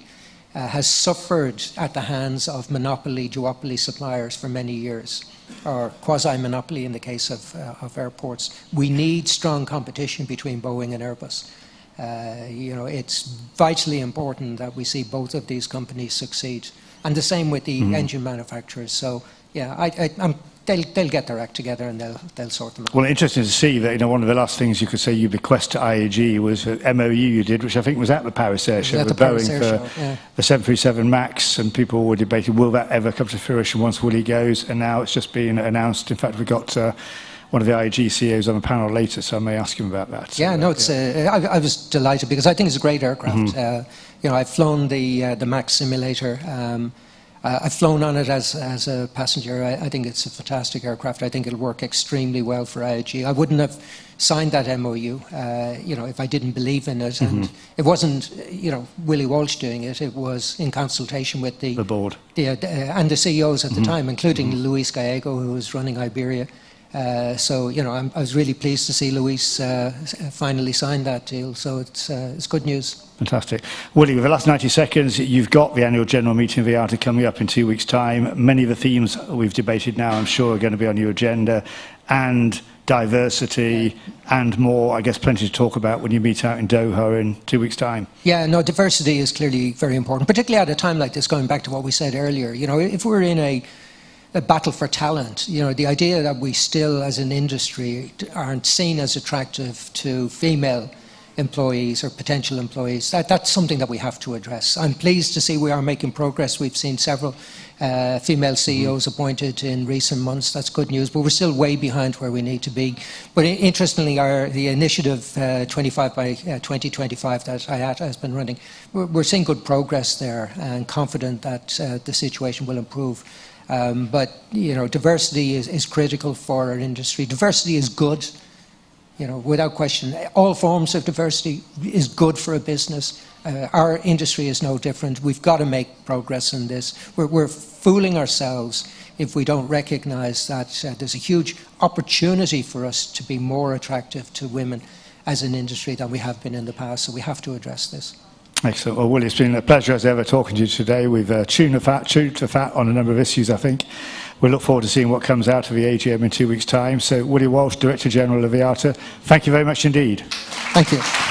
has suffered at the hands of monopoly, duopoly suppliers for many years, or quasi-monopoly in the case of airports. We need strong competition between Boeing and Airbus. It's vitally important that we see both of these companies succeed, and the same with the engine manufacturers. So, yeah, they'll get their act together and they'll sort them out. Well, interesting to see that one of the last things you could say you bequest to IAG was an MOU you did, which I think was at the Paris Air Show with Boeing for the 737 MAX, and people were debating, will that ever come to fruition once Willie goes? And now it's just been announced. In fact, we've got one of the IAG CEOs on the panel later, so I may ask him about that. Yeah, no, it's. I was delighted because I think it's a great aircraft. I've flown the MAX simulator. I've flown on it as a passenger. I think it's a fantastic aircraft. I think it'll work extremely well for IAG. I wouldn't have signed that MOU, if I didn't believe in it. And it wasn't, Willie Walsh doing it. It was in consultation with the board, and the CEOs at the time, including Luis Gallego, who was running Iberia. So, I was really pleased to see Luis finally sign that deal. So it's good news. Fantastic. Willie, with the last 90 seconds, you've got the annual general meeting of IATA coming up in 2 weeks' time. Many of the themes we've debated now, I'm sure, are going to be on your agenda, and diversity and more. I guess plenty to talk about when you meet out in Doha in 2 weeks' time. Yeah, no, diversity is clearly very important, particularly at a time like this, going back to what we said earlier. If we're in a a battle for talent. You know, the idea that we still, as an industry, aren't seen as attractive to female employees or potential employees, that's something that we have to address. I'm pleased to see we are making progress. We've seen several female CEOs appointed in recent months. That's good news, but we're still way behind where we need to be. But interestingly, the initiative 25 by 2025 that IATA has been running, we're seeing good progress there and confident that the situation will improve. But you know, diversity is critical for our industry. Diversity is good. You know, without question, all forms of diversity is good for a business. Our industry is no different. We've got to make progress in this. We're fooling ourselves if we don't recognise that there's a huge opportunity for us to be more attractive to women as an industry than we have been in the past. So we have to address this. Excellent. Well, Willie, it's been a pleasure as ever talking to you today. We've chewed to fat on a number of issues, I think. We look forward to seeing what comes out of the AGM in 2 weeks' time. So, Willie Walsh, Director General of IATA, thank you very much indeed. Thank you.